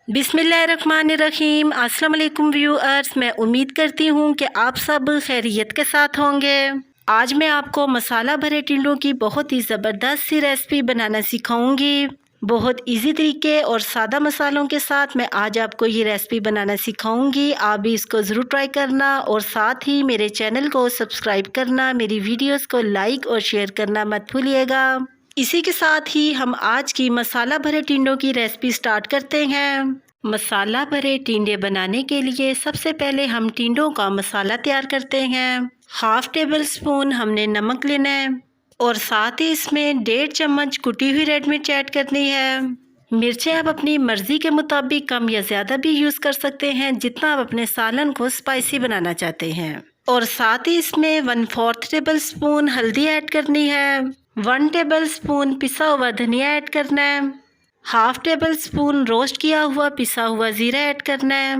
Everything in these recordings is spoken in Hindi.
बिस्मिल्लाहिर्रहमानिर्रहीम। अस्सलाम वालेकुम व्यूअर्स, मैं उम्मीद करती हूँ कि आप सब खैरियत के साथ होंगे। आज मैं आपको मसाला भरे टिंडों की बहुत ही ज़बरदस्त सी रेसिपी बनाना सिखाऊंगी। बहुत इजी तरीके और सादा मसालों के साथ मैं आज आपको ये रेसिपी बनाना सिखाऊंगी। आप भी इसको ज़रूर ट्राई करना और साथ ही मेरे चैनल को सब्सक्राइब करना, मेरी वीडियोस को लाइक और शेयर करना मत भूलिएगा। इसी के साथ ही हम आज की मसाला भरे टिंडों की रेसिपी स्टार्ट करते हैं। मसाला भरे टिंडे बनाने के लिए सबसे पहले हम टिंडों का मसाला तैयार करते हैं। 1/2 टेबल स्पून हमने नमक लेना है और साथ ही इसमें 1.5 चम्मच कुटी हुई रेड मिर्च ऐड करनी है। मिर्चें आप अपनी मर्ज़ी के मुताबिक कम या ज़्यादा भी यूज़ कर सकते हैं, जितना आप अपने सालन को स्पाइसी बनाना चाहते हैं। और साथ ही इसमें 1/4 टेबल स्पून हल्दी ऐड करनी है। 1 टेबल स्पून पिसा हुआ धनिया ऐड करना है। 1/2 टेबल स्पून रोस्ट किया हुआ पिसा हुआ ज़ीरा ऐड करना है।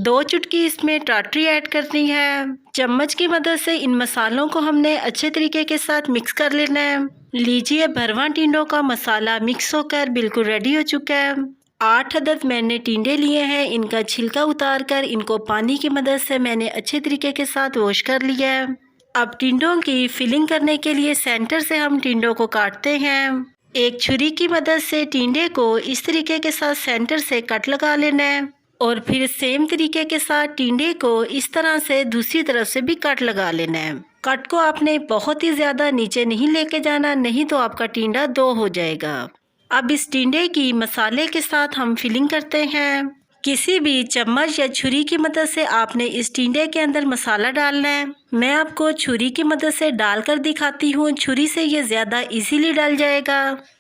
2 चुटकी इसमें टाटरी ऐड करनी है। चम्मच की मदद से इन मसालों को हमने अच्छे तरीके के साथ मिक्स कर लेना है। लीजिए, भरवा टिंडों का मसाला मिक्स होकर बिल्कुल रेडी हो चुका है। 8 अदद मैंने टिंडे लिए हैं। इनका छिलका उतार कर इनको पानी की मदद से मैंने अच्छे तरीके के साथ वॉश कर लिया है। अब टिंडों की फिलिंग करने के लिए सेंटर से हम टिंडों को काटते हैं। एक छुरी की मदद से टिंडे को इस तरीके के साथ सेंटर से कट लगा लेना है और फिर सेम तरीके के साथ टिंडे को इस तरह से दूसरी तरफ से भी कट लगा लेना है। कट को आपने बहुत ही ज़्यादा नीचे नहीं लेके जाना, नहीं तो आपका टिंडा 2 हो जाएगा। अब इस टिंडे की मसाले के साथ हम फिलिंग करते हैं। किसी भी चम्मच या छुरी की मदद से आपने इस टिंडे के अंदर मसाला डालना है। मैं आपको छुरी की मदद से डालकर दिखाती हूँ, छुरी से ये ज़्यादा इजीली डल जाएगा।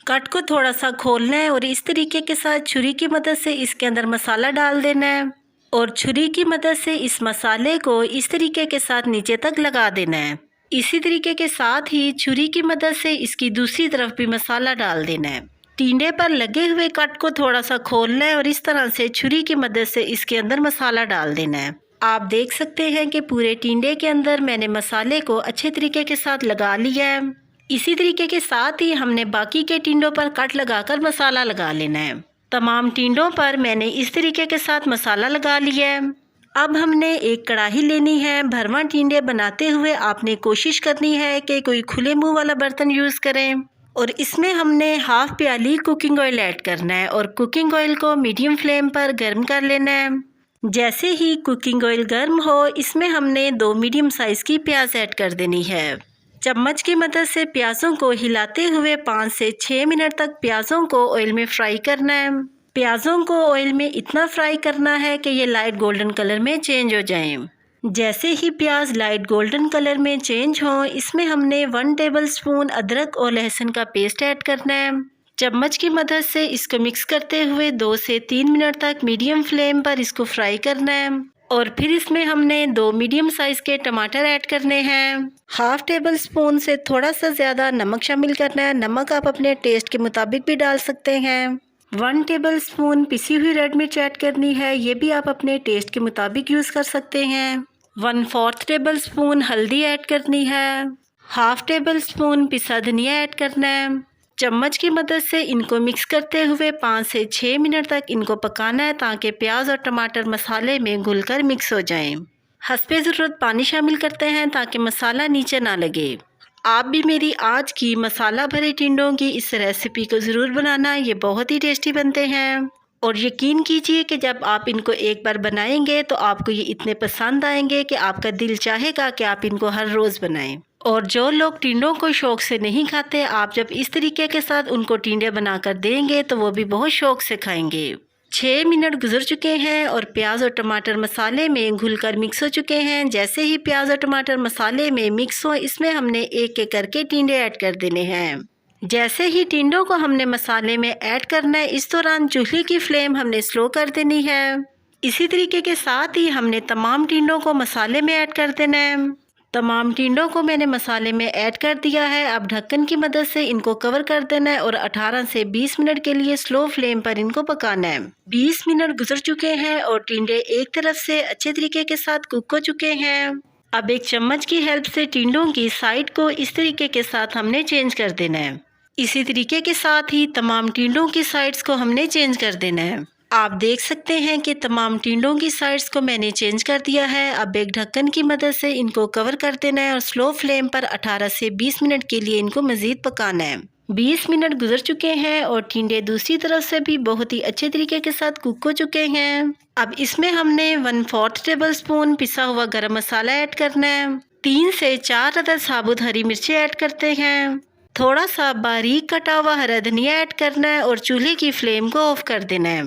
कट को थोड़ा सा खोलना है और इस तरीके के साथ छुरी की मदद से इसके अंदर मसाला डाल देना है और छुरी की मदद से इस मसाले को इस तरीके के साथ नीचे तक लगा देना है। इसी तरीके के साथ ही छुरी की मदद से इसकी दूसरी तरफ भी मसाला डाल देना है। टिंडे पर लगे हुए कट को थोड़ा सा खोलना है और इस तरह से छुरी की मदद से इसके अंदर मसाला डाल देना है। आप देख सकते हैं कि पूरे टिंडे के अंदर मैंने मसाले को अच्छे तरीके के साथ लगा लिया है। इसी तरीके के साथ ही हमने बाकी के टिंडों पर कट लगाकर मसाला लगा लेना है। तमाम टिंडों पर मैंने इस तरीके के साथ मसाला लगा लिया है। अब हमने एक कढ़ाई लेनी है। भरवा टिंडे बनाते हुए आपने कोशिश करनी है कि कोई खुले मुंह वाला बर्तन यूज़ करें और इसमें हमने 1/2 प्याली कुकिंग ऑयल ऐड करना है और कुकिंग ऑयल को मीडियम फ्लेम पर गर्म कर लेना है। जैसे ही कुकिंग ऑयल गर्म हो, इसमें हमने 2 मीडियम साइज़ की प्याज ऐड कर देनी है। चम्मच की मदद से प्याज़ों को हिलाते हुए 5 से 6 मिनट तक प्याज़ों को ऑयल में फ्राई करना है। प्याज़ों को ऑयल में इतना फ्राई करना है कि ये लाइट गोल्डन कलर में चेंज हो जाएं। जैसे ही प्याज लाइट गोल्डन कलर में चेंज हो, इसमें हमने 1 टेबल स्पून अदरक और लहसुन का पेस्ट ऐड करना है। चम्मच की मदद से इसको मिक्स करते हुए 2 से 3 मिनट तक मीडियम फ्लेम पर इसको फ्राई करना है और फिर इसमें हमने 2 मीडियम साइज़ के टमाटर ऐड करने हैं। 1/2 टेबल स्पून से थोड़ा सा ज़्यादा नमक शामिल करना है। नमक आप अपने टेस्ट के मुताबिक भी डाल सकते हैं। 1 टेबल स्पून पिसी हुई रेड मिर्च ऐड करनी है। ये भी आप अपने टेस्ट के मुताबिक यूज़ कर सकते हैं। 1/4 टेबल स्पून हल्दी ऐड करनी है। 1/2 टेबल स्पून पिसा धनिया ऐड करना है। चम्मच की मदद से इनको मिक्स करते हुए 5 से 6 मिनट तक इनको पकाना है ताकि प्याज और टमाटर मसाले में घुलकर मिक्स हो जाएं। हस्बे ज़रूरत पानी शामिल करते हैं ताकि मसाला नीचे ना लगे। आप भी मेरी आज की मसाला भरे टिंडों की इस रेसिपी को ज़रूर बनाना, ये बहुत ही टेस्टी बनते हैं और यकीन कीजिए कि जब आप इनको एक बार बनाएंगे तो आपको ये इतने पसंद आएंगे कि आपका दिल चाहेगा कि आप इनको हर रोज़ बनाएं। और जो लोग टिंडों को शौक़ से नहीं खाते, आप जब इस तरीके के साथ उनको टिंडे बनाकर देंगे तो वो भी बहुत शौक़ से खाएंगे। 6 मिनट गुजर चुके हैं और प्याज और टमाटर मसाले में घुलकर मिक्स हो चुके हैं। जैसे ही प्याज और टमाटर मसाले में मिक्स हो, इसमें हमने एक एक करके टिंडे ऐड कर देने हैं। जैसे ही टिंडों को हमने मसाले में ऐड करना है, इस दौरान चूल्हे की फ्लेम हमने स्लो कर देनी है। इसी तरीके के साथ ही हमने तमाम टिंडों को मसाले में ऐड कर देना है। तमाम टिंडों को मैंने मसाले में ऐड कर दिया है। अब ढक्कन की मदद से इनको कवर कर देना है और 18 से 20 मिनट के लिए स्लो फ्लेम पर इनको पकाना है। 20 मिनट गुजर चुके हैं और टिंडे एक तरफ से अच्छे तरीके के साथ कुक हो चुके हैं। अब एक चम्मच की हेल्प से टिंडों की साइड को इस तरीके के साथ हमने चेंज कर देना है। इसी तरीके के साथ ही तमाम टिंडों की साइड्स को हमने चेंज कर देना है। आप देख सकते हैं कि तमाम टिंडों की साइड्स को मैंने चेंज कर दिया है। अब एक ढक्कन की मदद से इनको कवर कर देना है और स्लो फ्लेम पर 18 से 20 मिनट के लिए इनको मज़ीद पकाना है। 20 मिनट गुजर चुके हैं और टिंडे दूसरी तरफ से भी बहुत ही अच्छे तरीके के साथ कुक हो चुके हैं। अब इसमें हमने 1/4 टेबल स्पून पिसा हुआ गरम मसाला ऐड करना है। 3 से 4 अदद साबुत हरी मिर्ची ऐड करते हैं। थोड़ा सा बारीक कटा हुआ हरा धनिया ऐड करना है और चूल्हे की फ्लेम को ऑफ कर देना है।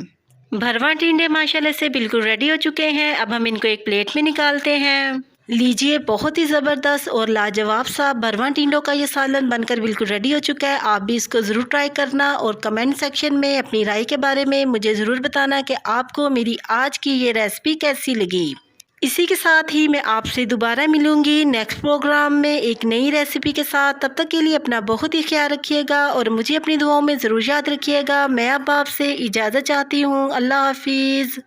भरवा टिंडे माशाल्लाह से बिल्कुल रेडी हो चुके हैं। अब हम इनको एक प्लेट में निकालते हैं। लीजिए, बहुत ही ज़बरदस्त और लाजवाब सा भरवा टिंडों का ये सालन बनकर बिल्कुल रेडी हो चुका है। आप भी इसको ज़रूर ट्राई करना और कमेंट सेक्शन में अपनी राय के बारे में मुझे ज़रूर बताना कि आपको मेरी आज की ये रेसिपी कैसी लगी। इसी के साथ ही मैं आपसे दोबारा मिलूंगी नेक्स्ट प्रोग्राम में एक नई रेसिपी के साथ। तब तक के लिए अपना बहुत ही ख्याल रखिएगा और मुझे अपनी दुआओं में ज़रूर याद रखिएगा। मैं अब आपसे इजाज़त चाहती हूँ। अल्लाह हाफिज़।